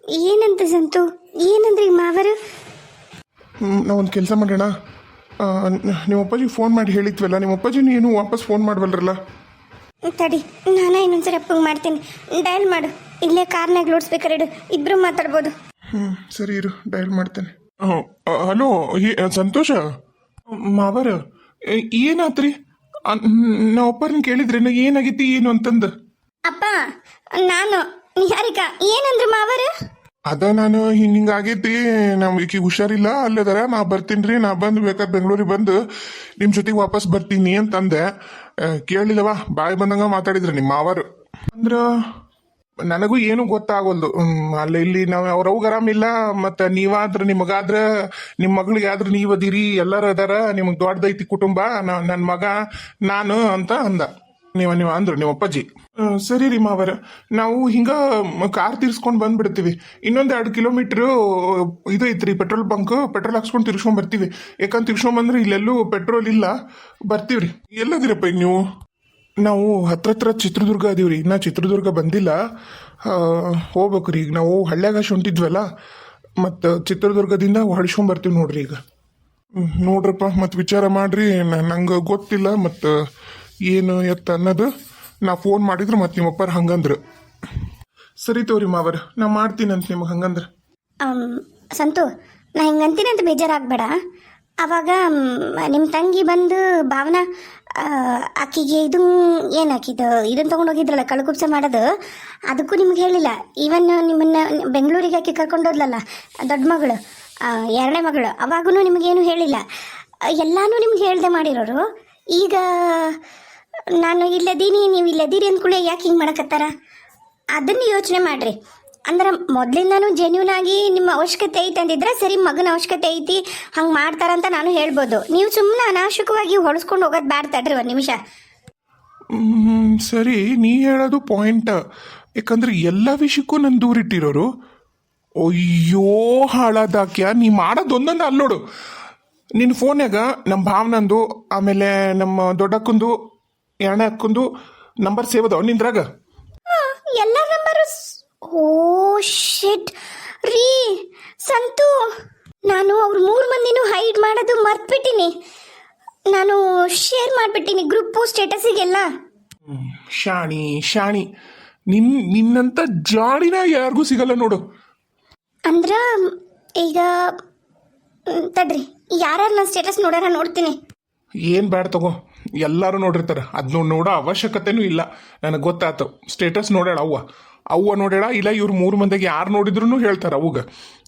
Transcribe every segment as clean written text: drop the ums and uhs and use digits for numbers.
ಏನಂತ ಸಂತು? ಏನಂದ್ರಿ ಮಾವರು? ನಾವು ಒಂದು ಕೆಲಸ ಮಾಡೋಣ. ನಿಮ್ಮ ಅಪ್ಪಾಜಿ ಫೋನ್ ಮಾಡಿ ಹೇಳಿದ್ವಲ್ಲ, ನಿಮ್ಮ ಅಪ್ಪಾಜಿನೂ ಏನು ವಾಪಸ್ ಫೋನ್ ಮಾಡವಲ್ರಲ್ಲ. ತಡಿ, ನಾನು ಇನ್ನೊಂದ್ಸರಿ ಅಪ್ಪಂಗೆ ಮಾಡ್ತೀನಿ. ಡಯಲ್ ಮಾಡು. ಇಲ್ಲೇ ಕಾರ್ನಾಗ ಲೋಡ್ ಸ್ಪೀಕರ್ ಇಡು, ಇಬ್ರು ಮಾತಾಡ್ಬೋದು. ಸರಿ ಇರು, ಡಯಲ್ ಮಾಡ್ತೇನೆ. ಹಲೋ, ಸಂತೋಷ ಮಾವರ, ಏನಾತ್ರಿ? ನಾವು ಅಪ್ಪರನ್ನ ಕೇಳಿದ್ರೇನು ಏನಾಗಿತ್ತು ಏನು ಅಂತಂದು? ಅಪ್ಪ, ನಾನು ನಿಹಾರಿಕಾ. ಏನಂದ್ರು ಮಾವರು? ಅದ ನಾನು ಹಿಂಗಾಗೈತಿ, ನಮ್ ಈಕಿ ಹುಷಾರಿಲ್ಲ, ಅಲ್ಲದರ ನಾ ಬರ್ತೀನಿ, ನಾ ಬಂದು ಬೇಕಾದ್ರೆ ಬೆಂಗಳೂರಿಗೆ ಬಂದು ನಿಮ್ಮ ಜೊತೆಗೆ ವಾಪಸ್ ಬರ್ತೀನಿ ಅಂತಂದೆ. ಕೇಳಿದವ, ಬಾಯಿ ಬಂದಂಗ ಮಾತಾಡಿದ್ರು ನಿಮ್ಮ ಮಾವರು. ಅಂದ್ರ ನನಗೂ ಏನು ಗೊತ್ತಾಗೋಲ್ದು. ಅಲ್ಲಿ ಇಲ್ಲಿ ನಾವು ಅವ್ರವ್ಗ ಆರಾಮಿಲ್ಲ, ಮತ್ತು ನೀವಾದ್ರ ನಿಮಗಾದ್ರ ನಿಮ್ಮ ಮಗಳಿಗೆ ಆದ್ರೆ ನೀವು ಅದಿರಿ, ಎಲ್ಲರೂ ಅದಾರ, ನಿಮಗೆ ದೊಡ್ಡದೈತಿ ಕುಟುಂಬ, ನನ್ನ ಮಗ ನಾನು ಅಂತ ಅಂದ. ನೀವು ಅಂದ್ರು ನಿಮ್ಮ ಅಪ್ಪಾಜಿ. ಸರಿ ರೀ ಮಾವರ, ನಾವು ಹಿಂಗ ಕಾರ್ ತಿರ್ಸ್ಕೊಂಡು ಬಂದ್ಬಿಡ್ತೀವಿ. ಇನ್ನೊಂದು 2 ಕಿಲೋಮೀಟ್ರು ಇದು ಐತ್ರಿ ಪೆಟ್ರೋಲ್ ಬಂಕ್, ಪೆಟ್ರೋಲ್ ಹಾಕ್ಸ್ಕೊಂಡು ತಿರ್ಸ್ಕೊಂಡ್ ಬರ್ತೀವಿ. ಯಾಕಂತ ತಿರ್ಸ್ಕೊಂಡ್ ಬಂದ್ರೆ ಇಲ್ಲೆಲ್ಲೂ ಪೆಟ್ರೋಲ್ ಇಲ್ಲ, ಬರ್ತೀವ್ರಿ. ಎಲ್ಲದಿರಪ್ಪ ಈಗ ನೀವು? ನಾವು ಹತ್ರ ಚಿತ್ರದುರ್ಗ ಅದೀವ್ರಿ, ಇನ್ನ ಚಿತ್ರದುರ್ಗ ಬಂದಿಲ್ಲ. ಹೋಗ್ಬೇಕ್ರಿ ಈಗ. ನಾವು ಹಳ್ಳ್ಯಾಗ ಹೊಂಟಿದ್ವಲ್ಲ, ಮತ್ತು ಚಿತ್ರದುರ್ಗದಿಂದ ಹೊಡಿಸ್ಕೊಂಡ್ ಬರ್ತೀವಿ ನೋಡ್ರಿ ಈಗ. ನೋಡ್ರಪ್ಪ, ಮತ್ತು ವಿಚಾರ ಮಾಡ್ರಿ, ನಂಗೆ ಗೊತ್ತಿಲ್ಲ ಮತ್ತು ಏನು ಎತ್ತ ಅನ್ನೋದು. ನಾ ಫೋನ್ ಮಾಡಿದ್ರು ಮತ್ತು ನಿಮ್ಮಪ್ಪರ ಹಂಗಂದ್ರು. ಸರಿ ತೋರಿ ಮಾವರ, ನಾ ಮಾಡ್ತೀನಂತ ನಿಮಗೆ ಹಂಗಂದ್ರೆ. ಸಂತು, ನಾ ಹಿಂಗಂತೀನಿ ಅಂತ ಬೇಜಾರಾಗಬೇಡ. ಅವಾಗ ನಿಮ್ಮ ತಂಗಿ ಬಂದು ಭಾವನಾ ಆಕಿಗೆ ಇದು ಏನು ಹಾಕಿದ್ದು ಇದನ್ನು ತೊಗೊಂಡೋಗಿದ್ರಲ್ಲ ಕಳ್ಕುಪ್ಸ ಮಾಡೋದು, ಅದಕ್ಕೂ ನಿಮ್ಗೆ ಹೇಳಿಲ್ಲ. ಈವನ್ ನಿಮ್ಮನ್ನ ಬೆಂಗಳೂರಿಗೆ ಆಕಿ ಕರ್ಕೊಂಡೋದ್ಲಲ್ಲ ದೊಡ್ಡ ಮಗಳು, 2ನೇ ಮಗಳು, ಅವಾಗೂ ನಿಮಗೇನು ಹೇಳಿಲ್ಲ. ಎಲ್ಲಾನು ನಿಮ್ಗೆ ಹೇಳ್ದೆ ಮಾಡಿರೋರು. ಈಗ ನಾನು ಇಲ್ಲದೀನಿ, ನೀವು ಇಲ್ಲದೀರಿ ಅಂದ್ಕೂಳೆ ಯಾಕೆ ಹಿಂಗೆ ಮಾಡಕತ್ತಾರ? ಅದನ್ನು ಯೋಚನೆ ಮಾಡಿರಿ. ಅಂದ್ರೆ ಮೊದಲಿಂದಾನು ಜೆನ್ಯೂನ್ ಆಗಿ ನಿಮ್ಮ ಅವಶ್ಯಕತೆ ಐತೆ ಅಂದಿದ್ರೆ ಸರಿ, ಮಗನ ಅವಶ್ಯಕತೆ ಐತಿ ಹಂಗೆ ಮಾಡ್ತಾರಂತ ನಾನು ಹೇಳ್ಬೋದು. ನೀವು ಸುಮ್ಮನೆ ಅನಾವಶ್ಯಕವಾಗಿ ಹೊಳಸ್ಕೊಂಡು ಹೋಗೋದು ಬ್ಯಾಡ. ತಡ್ರಿ 1 ನಿಮಿಷ. ಸರಿ, ನೀ ಹೇಳೋದು ಪಾಯಿಂಟ್. ಯಾಕಂದ್ರೆ ಎಲ್ಲ ವಿಷಯಕ್ಕೂ ನನ್ನ ದೂರಿಟ್ಟಿರೋರು. ಅಯ್ಯೋ ಹಾಳಾದಾಕ್ಯ, ನೀ ಮಾಡೋದು ಒಂದೊಂದು ಅಲ್ಲೋಡು. ನಿನ್ನ ಫೋನ್ಯಾಗ ನಮ್ಮ ಭಾವನಂದು, ಆಮೇಲೆ ನಮ್ಮ ದೊಡ್ಡಕ್ಕಂದು, 2ನೇ ಅಕ್ಕಂದು ನಂಬರ್ ಸೇವ್ ಅದಾವ ನಿಂದ್ರಾಗ. ಎಲ್ಲ ನಂಬರು? ಓ ಶಿಟ್ ರೀ ಸಂತು, ನಾನು ಅವ್ರ 3 ಮಂದಿನೂ ಹೈಡ್ ಮಾಡೋದು ಮರ್ತ್ಬಿಟ್ಟಿನಿ. ನಾನು ಶೇರ್ ಮಾಡಿಬಿಟ್ಟಿನಿ ಗ್ರೂಪು ಸ್ಟೇಟಸಿಗೆಲ್ಲ. ಶಾಣಿ ನಿನ್ನಂತ ಜಾಣಿನ ಯಾರಿಗೂ ಸಿಗಲ್ಲ ನೋಡು. ಅಂದ್ರ ಈಗ ತಡ್ರಿ, ಯಾರು ನನ್ನ ಸ್ಟೇಟಸ್ ನೋಡ್ಯಾರ ನೋಡ್ತೀನಿ. ಏನು ಬೇಡ ತಗೋ, ಎಲ್ಲರೂ ನೋಡಿರ್ತಾರೆ. ಅದನ್ನ ನೋಡೋ ಅವಶ್ಯಕತೆನೂ ಇಲ್ಲ. ನನಗೆ ಗೊತ್ತಾಯ್ತು. ಸ್ಟೇಟಸ್ ನೋಡ್ಯಾಳ ಅವ್ವ ನೋಡ್ಯಾಳ, ಇಲ್ಲ ಇವ್ರು 3 ಮಂದಿಗೆ ಯಾರು ನೋಡಿದ್ರು ಹೇಳ್ತಾರೆ. ಅವಾಗ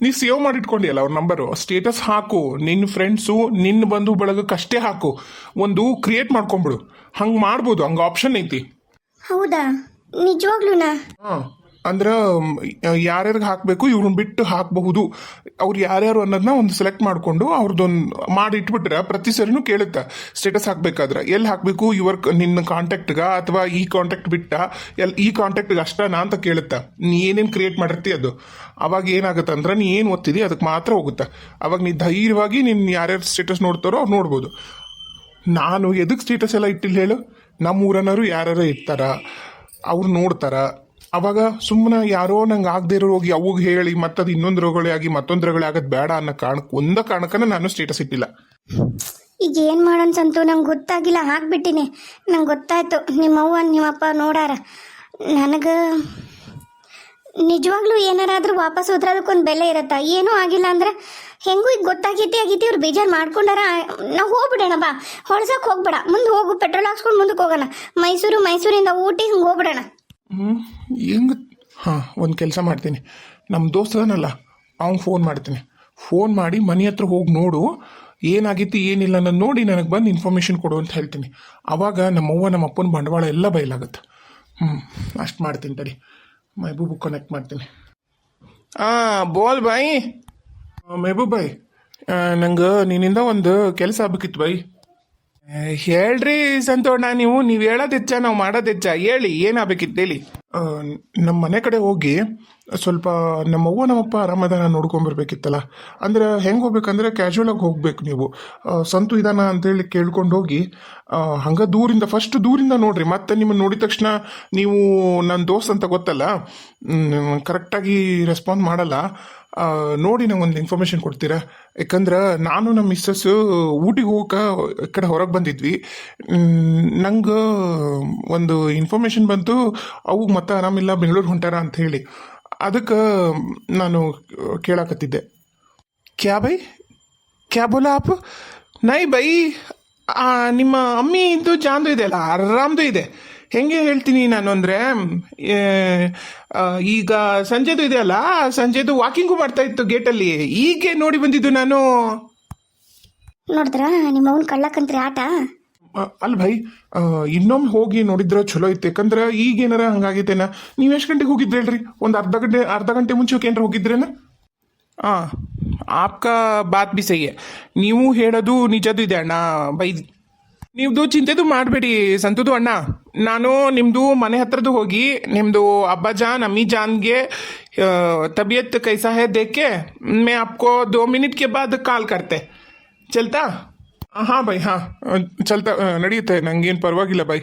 ನೀ ಸೇವ್ ಮಾಡಿಟ್ಕೊಂಡಿಯಲ್ಲ ಅವ್ರ ನಂಬರು. ಸ್ಟೇಟಸ್ ಹಾಕು, ನಿನ್ನ ಫ್ರೆಂಡ್ಸು ನಿನ್ನ ಬಂಧು ಬಳಗಕ್ಕಷ್ಟೇ ಹಾಕು. ಒಂದು ಕ್ರಿಯೇಟ್ ಮಾಡ್ಕೊಂಬಿಡು. ಹಂಗೆ ಮಾಡ್ಬೋದು, ಹಂಗೆ ಆಪ್ಷನ್ ಐತಿ. ಹೌದಾ? ನಿಜವಾಗ್ಲೂನಾ? ಹಾಂ, ಅಂದ್ರೆ ಯಾರ್ಯಾರಿಗೆ ಹಾಕಬೇಕು ಇವ್ರನ್ನ ಬಿಟ್ಟು ಹಾಕಬಹುದು. ಅವ್ರು ಯಾರ್ಯಾರು ಅನ್ನೋದನ್ನ ಒಂದು ಸೆಲೆಕ್ಟ್ ಮಾಡಿಕೊಂಡು ಅವ್ರದ್ದೊಂದು ಮಾಡಿ ಇಟ್ಬಿಟ್ರೆ ಪ್ರತಿ ಸರಿನೂ ಕೇಳುತ್ತೆ ಸ್ಟೇಟಸ್ ಹಾಕಬೇಕಾದ್ರೆ. ಎಲ್ಲಿ ಹಾಕಬೇಕು, ನಿನ್ನ ಕಾಂಟ್ಯಾಕ್ಟ್ಗ ಅಥವಾ ಈ ಕಾಂಟ್ಯಾಕ್ಟ್ ಬಿಟ್ಟ ಈ ಕಾಂಟ್ಯಾಕ್ಟ್ಗೆ ಅಷ್ಟನಾ ಅಂತ ಕೇಳುತ್ತೆ. ನೀ ಏನೇನು ಕ್ರಿಯೇಟ್ ಮಾಡಿರ್ತಿ ಅದು. ಅವಾಗ ಏನಾಗುತ್ತೆ ಅಂದ್ರೆ ನೀ ಏನು ಓದ್ತಿದಿ ಅದಕ್ಕೆ ಮಾತ್ರ ಹೋಗುತ್ತೆ. ಅವಾಗ ನೀ ಧೈರ್ಯವಾಗಿ ನಿನ್ನ ಯಾರ್ಯಾರು ಸ್ಟೇಟಸ್ ನೋಡ್ತಾರೋ ಅವ್ರು ನೋಡ್ಬೋದು. ನಾನು ಎದಕ್ಕೆ ಸ್ಟೇಟಸ್ ಎಲ್ಲ ಇಟ್ಟಿಲ್ಲ ಹೇಳು? ನಮ್ಮ ಊರನ್ನವರು ಯಾರ್ಯಾರು ಇರ್ತಾರ, ಅವ್ರು ನೋಡ್ತಾರ. ಅವಾಗ ಸುಮ್ಮನೆ ಯಾರೋ ನಂಗೆ ಆಗದೆ ಇರೋ ಹೋಗಿ ಅವಾಗ ಹೇಳಿ ಮತ್ತದು ಇನ್ನೊಂದು ರೋಗಗಳೇ ಆಗಿ ಮತ್ತೊಂದು ರೋಗಗಳೇ ಆಗೋದು ಬೇಡ ಅನ್ನೋ ಕಾರಣಕ್ಕನ ನಾನು ಸ್ಟೇಟಸ್ ಇಟ್ಟಿಲ್ಲ. ಈಗ ಏನು ಮಾಡೋಣ ಸಂತು, ನಂಗೆ ಗೊತ್ತಾಗಿಲ್ಲ, ಹಾಕ್ಬಿಟ್ಟಿನಿ. ನಂಗೆ ಗೊತ್ತಾಯ್ತು ನಿಮ್ಮವ್ವ ನಿಮ್ಮಪ್ಪ ನೋಡಾರ. ನನಗೆ ನಿಜವಾಗ್ಲೂ ಏನಾರಾದ್ರೂ ವಾಪಸ್ ಹೋದ್ರೆ ಅದಕ್ಕೊಂದು ಬೆಲೆ ಇರತ್ತಾ? ಏನೂ ಆಗಿಲ್ಲ ಅಂದ್ರೆ ಹೆಂಗೂ ಈಗ ಗೊತ್ತಾಗೈತಿ ಇವ್ರು ಬೇಜಾರು ಮಾಡ್ಕೊಂಡಾರ. ನಾವು ಹೋಗ್ಬಿಡೋಣ, ಬಾ, ಹೊಳ್ಸಕ್ಕೆ ಹೋಗ್ಬೇಡ, ಮುಂದೆ ಹೋಗು, ಪೆಟ್ರೋಲ್ ಹಾಕ್ಸ್ಕೊಂಡು ಮುಂದಕ್ಕೆ ಹೋಗೋಣ. ಮೈಸೂರಿಂದ ಊಟಿ ಹಿಂಗೆ ಹೋಗ್ಬಿಡೋಣ. ಹೆಂಗೆ? ಹಾಂ, ಒಂದು ಕೆಲಸ ಮಾಡ್ತೀನಿ. ನಮ್ಮ ದೋಸ್ತನಲ್ಲ ಅವ್ನು ಫೋನ್ ಮಾಡ್ತೀನಿ. ಫೋನ್ ಮಾಡಿ ಮನೆ ಹತ್ರ ಹೋಗಿ ನೋಡು, ಏನಾಗಿತ್ತು ಏನಿಲ್ಲ ನಾನು ನೋಡಿ ನನಗೆ ಬಂದು ಇನ್ಫಾರ್ಮೇಷನ್ ಕೊಡು ಅಂತ ಹೇಳ್ತೀನಿ. ಆವಾಗ ನಮ್ಮವ್ವ ನಮ್ಮ ಅಪ್ಪನ ಬಂಡವಾಳ ಎಲ್ಲ ಬಯಲಾಗುತ್ತೆ. ಅಷ್ಟು ಮಾಡ್ತೀನಿ ತಡಿ. ಮೆಹಬೂಬ್ ಕನೆಕ್ಟ್ ಮಾಡ್ತೀನಿ. ಬೋಲ್ ಬಾಯ್. ಮೆಹಬೂಬ್ ಬಾಯ್, ನಂಗೆ ನಿನ್ನಿಂದ ಒಂದು ಕೆಲಸ ಆಗ್ಬೇಕಿತ್ತು ಬಾಯ್. ಹೇಳ್ರಿ ಸಂತೋಣ, ನೀವು ಹೇಳೋದು ಹೆಚ್ಚ ನಾವು ಮಾಡೋದು ಹೆಚ್ಚ? ಹೇಳಿ, ಏನಾಗಬೇಕಿತ್ತು ಹೇಳಿ. ಆ, ನಮ್ಮ ಮನೆ ಕಡೆ ಹೋಗಿ ಸ್ವಲ್ಪ ನಮ್ಮವ್ವ ನಮ್ಮಪ್ಪ ಆರಾಮದಾನ ನೋಡ್ಕೊಂಬರ್ಬೇಕಿತ್ತಲ್ಲ. ಅಂದ್ರೆ ಹೆಂಗೆ ಹೋಗ್ಬೇಕಂದ್ರೆ ಕ್ಯಾಶುವಲ್ ಆಗಿ ಹೋಗ್ಬೇಕು ನೀವು. ಸಂತು ಇದಾನ ಅಂತೇಳಿ ಕೇಳ್ಕೊಂಡು ಹೋಗಿ ಹಂಗೆ ದೂರಿಂದ ಫಸ್ಟ್ ದೂರಿಂದ ನೋಡ್ರಿ. ಮತ್ತೆ ನಿಮ್ಮನ್ನು ನೋಡಿದ ತಕ್ಷಣ ನೀವು ನನ್ನ ದೋಸ್ತ್ ಅಂತ ಗೊತ್ತಲ್ಲ, ಕರೆಕ್ಟಾಗಿ ರೆಸ್ಪಾಂಡ್ ಮಾಡಲ್ಲ. ನೋಡಿ ನಂಗೆ ಒಂದು ಇನ್ಫಾರ್ಮೇಶನ್ ಕೊಡ್ತೀರಾ? ಯಾಕಂದ್ರೆ ನಾನು ನಮ್ಮ ಮಿಸ್ಸಸ್ ಊಟಿಗೆ ಹೋಗಕ್ಕೆ ಈ ಕಡೆ ಹೊರಗೆ ಬಂದಿದ್ವಿ. ನಂಗೆ ಒಂದು ಇನ್ಫಾರ್ಮೇಶನ್ ಬಂತು, ಅವು ಮತ್ತೆ ಆರಾಮಿಲ್ಲ ಬೆಂಗಳೂರು ಹೊಂಟಾರ ಅಂತ ಹೇಳಿ. ಅದಕ್ಕೆ ನಾನು ಕೇಳಾಕತ್ತಿದ್ದೆ. ಕ್ಯಾ ಬೈ ಕ್ಯಾ ಬೋಲಾ ಆಪ್? ನೈ ಬೈ, ನಿಮ್ಮ ಅಮ್ಮಿ ಇದು ಜಾನ್ದು ಇದೆ ಅಲ್ಲ, ಆರಾಮ್ದು ಇದೆ. ಹೆಂಗೆ ಹೇಳ್ತೀನಿ ನಾನು ಅಂದರೆ, ಈಗ ಸಂಜೆದು ಇದೆ ಅಲ್ಲ, ಸಂಜೆದು ವಾಕಿಂಗು ಮಾಡ್ತಾ ಇತ್ತು ಗೇಟಲ್ಲಿ. ಹೀಗೆ ನೋಡಿ ಬಂದಿದ್ದು ನಾನು. ನೋಡಿದ್ರ ನಿಮ್ಮ ಅವ್ನ ಕಳ್ಳಕ್ಕಂತ್ರಿ ಆಟ. ಅಲ್ಲ ಭೈ, ಇನ್ನೊಮ್ಮೆ ಹೋಗಿ ನೋಡಿದ್ರೆ ಚಲೋ ಇತ್ತು. ಯಾಕಂದ್ರೆ ಈಗೇನಾರ ಹಂಗಾಗೈತೇನ. ನೀವು ಎಷ್ಟು ಗಂಟೆಗೆ ಹೋಗಿದ್ರಿ ಹೇಳ್ರಿ? ಒಂದು ಅರ್ಧ ಗಂಟೆ ಮುಂಚೆ ಏನಾರ ಹೋಗಿದ್ರೇನ? ಹಾಂ, ಆಪ್ಕ ಬಾತ್ ಬಿ ಸಹಿ. ನೀವು ಹೇಳೋದು ನಿಜದು ಇದೆ ಅಣ್ಣ. ಬೈ, ನೀವ್ದು ಚಿಂತೆದು ಮಾಡಬೇಡಿ ಸಂತುದು ಅಣ್ಣ. ನಾನು ನಿಮ್ಮದು ಮನೆ ಹತ್ರದ್ದು ಹೋಗಿ ನಿಮ್ಮದು ಅಬ್ಬಾ ಜಾನ್ ಅಮ್ಮಿ ಜಾನ್ಗೆ ತಬಿಯತ್ ಕೈಸಾ ಹೈ ದೇಖ್ಕೆ ಮೇ ಆಪ್ಕೋ 2 ಮಿನಿಟ್ ಕೆ ಬಾದ್ ಕಾಲ್ ಕರ್ತೆ. ಚಲ್ತಾ? ಹಾಂ ಬೈ, ಹಾಂ ಚಲ್ತಾ, ನಡೆಯುತ್ತೆ. ನಂಗೇನು ಪರವಾಗಿಲ್ಲ ಬೈ.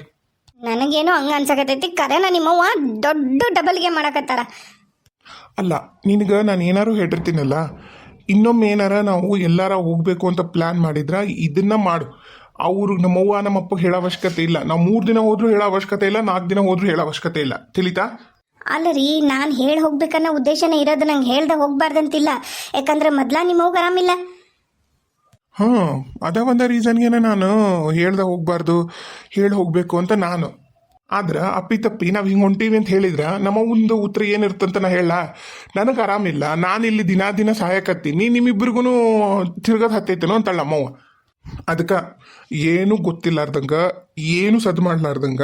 ನನಗೇನೋ ಹಂಗ ಅನ್ಸಕತೈತಿ. ಕರೆನ ನಿಮ್ಮವ್ವ ದೊಡ್ಡ ಡಬಲ್ಗೆ ಮಾಡಕತ್ತಾರ. ಅಲ್ಲ, ನಿನಗೆ ನಾನು ಏನಾರು ಹೇಳಿರ್ತೀನಲ್ಲ, ಇನ್ನೊಮ್ಮೆ ಏನಾರ ನಾವು ಎಲ್ಲಾರ ಹೋಗ್ಬೇಕು ಅಂತ ಪ್ಲ್ಯಾನ್ ಮಾಡಿದ್ರೆ ಇದನ್ನ ಮಾಡು. ಅವರು ನಮ್ಮವ್ವ ನಮ್ಮಪ್ಪ ಹೇಳೋ ಅವಶ್ಯಕತೆ ಇಲ್ಲ. ನಾವು 3 ದಿನ ಹೋದ್ರೂ ಹೇಳೋ ಅವಶ್ಯಕತೆ ಇಲ್ಲ, 4 ದಿನ ಹೋದ್ರೂ ಹೇಳೋ ಅವಶ್ಯಕತೆ ಇಲ್ಲ. ತಿಳಿತಾ? ಅಲ್ಲ ರೀ, ನಾನು ಹೇಳಿ ಹೋಗ್ಬೇಕನ್ನೋ ಉದ್ದೇಶನೇ ಇರೋದು. ನಂಗೆ ಹೇಳ್ದೆ ಹೋಗ್ಬಾರ್ದಂತಿಲ್ಲ. ಯಾಕಂದ್ರೆ ಮೊದ್ಲ ನಿಮ್ಮವ್ಗೆ ಆರಾಮಿಲ್ಲ. ಹಾಂ, ಅದ ಒಂದು ರೀಸನ್ಗೇನೆ ನಾನು ಹೇಳ್ದೆ ಹೋಗ್ಬಾರ್ದು, ಹೇಳಿ ಹೋಗ್ಬೇಕು ಅಂತ ನಾನು. ಆದ್ರೆ ಅಪ್ಪಿ ತಪ್ಪಿ ನಾವು ಹಿಂಗೆ ಹೊಂಟೀವಿ ಅಂತ ಹೇಳಿದ್ರೆ ನಮ್ಮ ಒಂದು ಉತ್ತರ ಏನಿರ್ತಂತ ನಾ ಹೇಳ. ನನಗೆ ಆರಾಮಿಲ್ಲ, ನಾನು ಇಲ್ಲಿ ದಿನ ಸಹಾಯಕತ್ತೀನಿ, ನಿಮ್ಮಿಬ್ಬರಿಗೂ ತಿರ್ಗೋದು ಹತ್ತೈತೇನೋ ಅಂತಳ ನಮ್ಮವ್ವ. ಅದಕ್ಕೆ ಏನು ಗೊತ್ತಿಲ್ಲಾರ್ದಂಗ, ಏನು ಸದ್ದು ಮಾಡ್ಲಾರ್ದಂಗ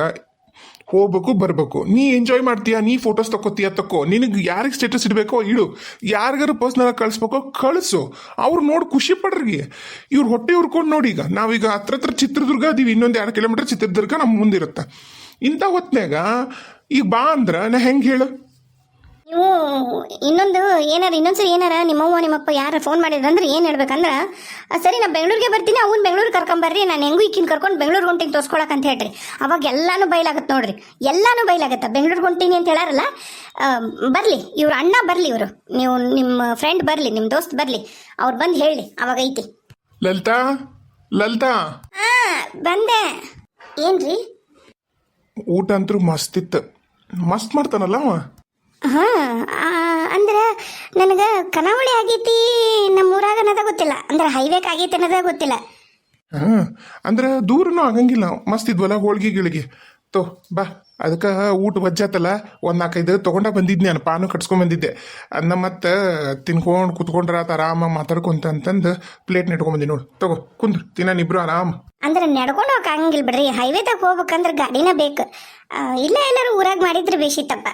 ಹೋಗ್ಬೇಕು ಬರ್ಬೇಕು. ನೀ ಎಂಜಾಯ್ ಮಾಡ್ತೀಯಾ, ನೀ ಫೋಟೋಸ್ ತಕ್ಕೋತೀಯ ತಕ್ಕೋ, ನಿನಗೆ ಯಾರಿಗೆ ಸ್ಟೇಟಸ್ ಇಡಬೇಕೋ ಇಡು, ಯಾರಿಗಾರು ಪರ್ಸ್ನಲ್ ಕಳಿಸ್ಬೇಕೋ ಕಳಿಸು. ಅವ್ರು ನೋಡಿ ಖುಷಿ ಪಡ್ರಿಗೆ. ಇವ್ರು ಹೊಟ್ಟೆ ಹುರ್ಕೊಂಡು ನೋಡಿ. ಈಗ ನಾವೀಗ ಹತ್ರ ಚಿತ್ರದುರ್ಗ ಅದೀವಿ, ಇನ್ನೊಂದು 2 ಕಿಲೋಮೀಟರ್ ಚಿತ್ರದುರ್ಗ ನಮ್ಮ ಮುಂದಿರುತ್ತೆ. ಇಂಥ ಹೊತ್ನ್ಯಾಗ ಈಗ ಬಾ ಅಂದ್ರೆ ನಾ ಹೆಂಗೆ ಹೇಳು? ನೀವು ಇನ್ನೊಂದ್ಸರಿ ಏನಾರ ನಿಮ್ಮವ್ವ ನಿಮ್ಮಪ್ಪ ಯಾರ ಫೋನ್ ಮಾಡಿದ್ರಂದ್ರೆ ಏನು ಹೇಳ್ಬೇಕಂದ್ರೆ, ಸರಿ ನಾ ಬೆಂಗಳೂರಿಗೆ ಬರ್ತೀನಿ, ಅವ್ನು ಬೆಂಗಳೂರು ಕರ್ಕೊಂಬರ್ರಿ, ನಾನು ಹೆಂಗೂ ಈಕಿನ ಕರ್ಕೊಂಡು ಬೆಂಗಳೂರು ಹೊಂಟಿನಿ ತೋರ್ಸ್ಕೊಳಕ್ಕೆ ಅಂತ ಹೇಳ್ರಿ. ಅವಾಗ ಎಲ್ಲಾನು ಬಯಲಾಗತ್ತೆ ನೋಡ್ರಿ, ಎಲ್ಲಾನು ಬಯಲಾಗತ್ತೆ. ಬೆಂಗಳೂರಿಗೆ ಹೊಂಟೀನಿ ಅಂತ ಹೇಳಾರಲ್ಲ, ಬರಲಿ ಇವ್ರ ಅಣ್ಣ ಬರಲಿ, ಇವರು ನೀವು ನಿಮ್ಮ ಫ್ರೆಂಡ್ ಬರಲಿ, ನಿಮ್ಮ ದೋಸ್ತ್ ಬರಲಿ, ಅವ್ರು ಬಂದು ಹೇಳಿ, ಅವಾಗ ಐತಿ. ಲಲಿತಾ, ಲಲಿತಾ, ಬಂದೆ. ಏನ್ರಿ? ಊಟ ಅಂತೂ ಮಸ್ತಿತ್ತು. ಮಸ್ತ್ ಮಾಡ್ತಾನಲ್ಲ ಅವ. ಅಂದ್ರೆ ನನಗೆ ಕನಾವಳಿ ಆಗೈತಿ ನಮ್ಮೂರಾಗ ಅನ್ನೋದ ಗೊತ್ತಿಲ್ಲ, ಅಂದ್ರೆ ಹೈವೇಕ್ ಆಗೈತಿ ಅನ್ನೋದ ಗೊತ್ತಿಲ್ಲ. ಹಾಂ, ಅಂದ್ರೆ ದೂರನೂ ಆಗಂಗಿಲ್ಲ. ಮಸ್ತ್ ಇದ್ವಲ್ಲ ಹೋಳ್ಗಿ ಗಿಳಿಗೆ. ತೋ ಬಾ, ಅದಕ್ಕೆ ಊಟ ವಜ್ಜಾತಲ್ಲ, 1-4-5 ತೊಗೊಂಡ ಬಂದಿದ್ದೆ ನಾನು. ಪಾನು ಕಟ್ಸ್ಕೊಂಡ್ ಬಂದಿದ್ದೆ. ಅದನ್ನ ಮತ್ತೆ ತಿನ್ಕೊಂಡು ಕುತ್ಕೊಂಡ್ರಾತ ಆರಾಮ ಮಾತಾಡ್ಕೊಂತ ಅಂತಂದು ಪ್ಲೇಟ್ ನೆಟ್ಕೊಂಬಂದಿ ನೋಡು. ತಗೋ ಕುಂದ್ರು ತಿನ್ನನಿಬ್ರು ಆರಾಮ. ಅಂದ್ರೆ ನಡ್ಕೊಂಡು ಹೋಗಕ್ಕೆ ಆಗಂಗಿಲ್ಲ ಬಿಡ್ರಿ, ಹೈವೇದಾಗ ಹೋಗ್ಬೇಕಂದ್ರೆ ಗಾಡಿನ ಬೇಕು. ಇಲ್ಲ ಎಲ್ಲರೂ ಊರಾಗ ಮಾಡಿದ್ರೆ ಬೇಸಿತ್ತಪ್ಪ.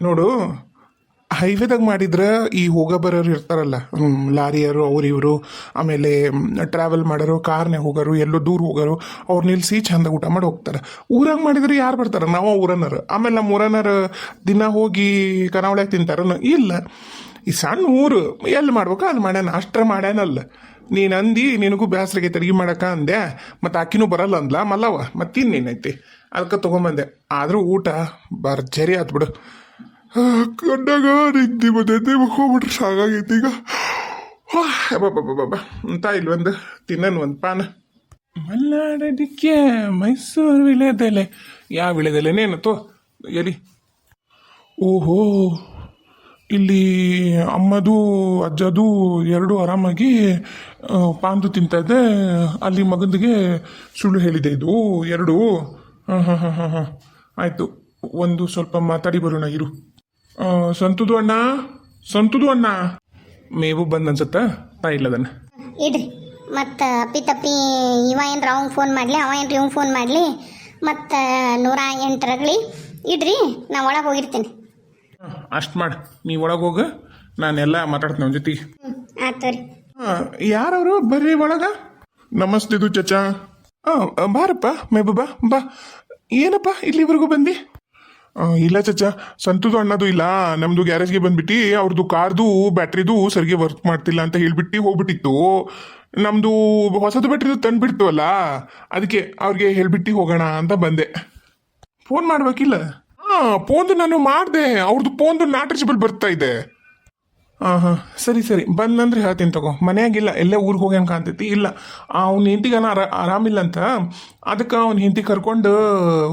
ನೋಡು, ಹೈವೇದಾಗ ಮಾಡಿದ್ರೆ ಈ ಹೋಗೋ ಬರೋರು ಇರ್ತಾರಲ್ಲ, ಲಾರಿಯರು ಅವ್ರು ಇವರು, ಆಮೇಲೆ ಟ್ರಾವೆಲ್ ಮಾಡೋರು, ಕಾರ್ನಾಗ ಹೋಗೋರು, ಎಲ್ಲೋ ದೂರ ಹೋಗೋರು, ಅವ್ರು ನಿಲ್ಲಿಸಿ ಚಂದ ಊಟ ಮಾಡಿ ಹೋಗ್ತಾರೆ. ಊರಾಗ ಮಾಡಿದ್ರೆ ಯಾರು ಬರ್ತಾರೆ? ನಾವು ಊರನ್ನರು. ಆಮೇಲೆ ನಮ್ಮ ಊರನ್ನರು ದಿನ ಹೋಗಿ ಕನಾವಳಿಯಾಗ ತಿಂತಾರನು? ಇಲ್ಲ. ಈ ಸಣ್ಣ ಊರು ಎಲ್ಲಿ ಮಾಡ್ಬೇಕು ಅಲ್ಲಿ ಮಾಡ್ಯಾನ, ಅಷ್ಟ್ರ ಮಾಡ್ಯಾನಲ್ಲ. ನೀನು ಅಂದು ನಿನಗೂ ಬೇಸರಿಗೆ ಅಡುಗೆ ಮಾಡಕ ಅಂದೆ, ಮತ್ತು ಅಕ್ಕಿನೂ ಬರಲ್ಲ ಅಂದ್ಲ ಮಲ್ಲವ, ಮತ್ತಿನ್ನೇನೈತಿ? ಅದಕ್ಕೆ ತೊಗೊಂಬಂದೆ. ಆದರೂ ಊಟ ಭರ್ಜರಿ ಆತ್ಬಿಡು. ಕಣ್ಣಾಗ ನಿಂತಿ ಬಂದೈತಿ, ಹೋಗ್ಬಿಟ್ರೆ ಸಾಕಾಗೈತಿ ಈಗ. ಬಾಬಾ ಅಂತ ಇಲ್ವೊಂದು ತಿನ್ನನ್ ಒಂದು ಪಾನ. ಮಲ್ನಾಡದಿಕ್ಕೆ ಮೈಸೂರು ವಿಳೆದೆಲೆ. ಯಾವ ವಿಳೆದೆಲೆನೇನು ತೋ ಎಲಿ? ಓಹೋ, ಇಲ್ಲಿ ಅಮ್ಮದು ಅಜ್ಜದು 2 ಆರಾಮಾಗಿ ಪಾನ್ದು ತಿಂತಾ ಇದ್ದೆ. ಅಲ್ಲಿ ಮಗಂದಿಗೆ ಸುಳ್ಳು ಹೇಳಿದೆ ಇದು 2. ಹಾಂ ಆಯಿತು. ಒಂದು ಸ್ವಲ್ಪ ಮಾತಾಡಿ ಬರೋಣ ಇರು. ಸಂತುದು ಅಣ್ಣ ಮೇವು ಬಂದು ಅನ್ಸುತ್ತಾ? ತಾ ಇಲ್ಲದನ್ನ ಇಡ್ರಿ. ಮತ್ತು ಅಪ್ಪಿ ತಪ್ಪಿ ಇವ ಏನ್ರ ಅವಂಗೆ ಫೋನ್ ಮಾಡಲಿ, ಅವ ಏನ್ರಿ ಇವಂಗೆ ಫೋನ್ ಮಾಡಲಿ, ಮತ್ತು 108 ರಗಳಿ ಇಡ್ರಿ. ನಾ ಒಳಗೆ ಹೋಗಿರ್ತೀನಿ. ಅಷ್ಟು ಮಾಡಿ, ನೀ ಒಳಗೆ ಹೋಗ, ನಾನೆಲ್ಲ ಮಾತಾಡ್ತೀನಿ ಅವನ ಜೊತೆಗೆ. ಆಯ್ತು ರೀ. ಯಾರವರು? ಬರ್ರಿ ಒಳಗ. ನಮಸ್ತೆ ಇದು ಚಚಾ. ಬಾರಪ್ಪ ಮೆಬ ಬಾ. ಏನಪ್ಪ ಇಲ್ಲಿವರೆಗೂ ಬಂದು? ಇಲ್ಲ ಚಚ್ಚ, ಸಂತುದು ಅಣ್ಣದು ಇಲ್ಲ, ನಮ್ದು ಗ್ಯಾರೇಜ್ಗೆ ಬಂದ್ಬಿಟ್ಟು ಅವ್ರದ್ದು ಕಾರ್ದು ಬ್ಯಾಟ್ರಿದು ಸರಿಗೆ ವರ್ಕ್ ಮಾಡ್ತಿಲ್ಲ ಅಂತ ಹೇಳ್ಬಿಟ್ಟು ಹೋಗ್ಬಿಟ್ಟಿತ್ತು. ನಮ್ದು ಹೊಸದು ಬ್ಯಾಟ್ರಿದು ತಂದ್ಬಿಡ್ತು ಅಲ್ಲ, ಅದಕ್ಕೆ ಅವ್ರಿಗೆ ಹೇಳ್ಬಿಟ್ಟು ಹೋಗೋಣ ಅಂತ ಬಂದೆ. ಫೋನ್ ಮಾಡ್ಬೇಕಿಲ್ಲ? ಹಾ, ಫೋನ್ದು ನಾನು ಮಾಡಿದೆ, ಅವ್ರದ್ದು ಫೋನ್ದು ನಾಟ್ ರೀಚಬಲ್ ಬರ್ತಾ ಇದೆ. ಹಾಂ ಸರಿ ಸರಿ, ಬಂದಂದ್ರೆ ಹೇಳ್ತೀನಿ ತಗೋ. ಮನೆಯಾಗಿಲ್ಲ, ಎಲ್ಲೇ ಊರಿಗೆ ಹೋಗ್ಯಾನ ಕಾಣ್ತೈತಿ. ಇಲ್ಲ, ಅವ್ನ ಹೆಂಡತಿಗನ ಆರಾಮಿಲ್ಲ ಅಂತ, ಅದಕ್ಕೆ ಅವ್ನ ಹೆಂಡತಿ ಕರ್ಕೊಂಡು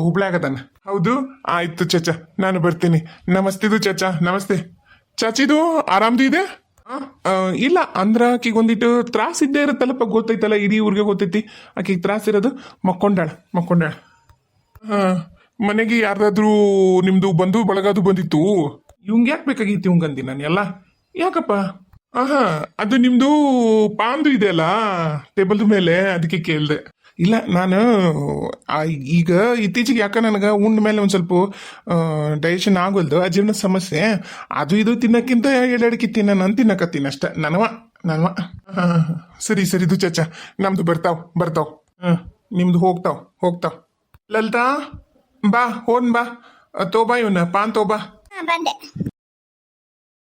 ಹುಬ್ಳ್ಯಾಗದಾನ. ಹೌದು, ಆಯ್ತು ಚಚ, ನಾನು ಬರ್ತೀನಿ. ನಮಸ್ತಿದು ಚಚ, ನಮಸ್ತೆ. ಚಾಚಿದು ಆರಾಮ್ದು ಇದೆ? ಇಲ್ಲ ಅಂದ್ರೆ ಆಕಿಗೊಂದಿಟ್ಟು ತ್ರಾಸ ಇದ್ದೇ ಇರುತ್ತಲ್ಲಪ್ಪ, ಗೊತ್ತೈತಲ್ಲ, ಇಡೀ ಊರಿಗೆ ಗೊತ್ತೈತಿ ಆಕಿಗೆ ತ್ರಾಸ ಇರೋದು. ಮಕ್ಕೊಂಡಾಳ. ಹಾಂ, ಮನೆಗೆ ಯಾರ್ದಾದ್ರೂ ನಿಮ್ದು ಬಂಧು ಬಳಗದು ಬಂದಿತ್ತು. ಇವಂಗೆ ಯಾಕೆ ಬೇಕಾಗಿತ್ತು ಇವಂಗಂದಿ ನಾನು ಎಲ್ಲ. ಯಾಕಪ್ಪ? ಆಹಾ, ಅದು ನಿಮ್ದು ಪಾನ್ದು ಇದೆಯಲ್ಲ ಟೇಬಲ್ದ ಮೇಲೆ, ಅದಕ್ಕೆ ಕೇಳಿದೆ. ಇಲ್ಲ, ನಾನು ಈಗ ಇತ್ತೀಚೆಗೆ ಯಾಕೆ ನನಗೆ ಉಂಡ ಮೇಲೆ ಒಂದು ಸ್ವಲ್ಪ ಡೈಜೆಷನ್ ಆಗೋಲ್ದು, ಅಜೀರ್ಣ ಸಮಸ್ಯೆ. ಅದು ಇದು ತಿನ್ನಕ್ಕಿಂತ ಎಡೆಡಕ್ಕೆ ನಾನು ತಿನ್ನಕತ್ತೀನಿ ಅಷ್ಟೆ. ನನವ ಹಾಂ ಸರಿ ಇದು ಚಚ, ನಮ್ದು ಬರ್ತಾವ್. ಹಾಂ, ನಿಮ್ದು ಹೋಗ್ತಾವ್. ಲಲಿತಾ ಬಾ, ಹೋನ್ ಬಾ, ತೋಬಾ ಇವನ್ನ ಪಾನ್ ತೋಬಾ. ಬಂದೆ.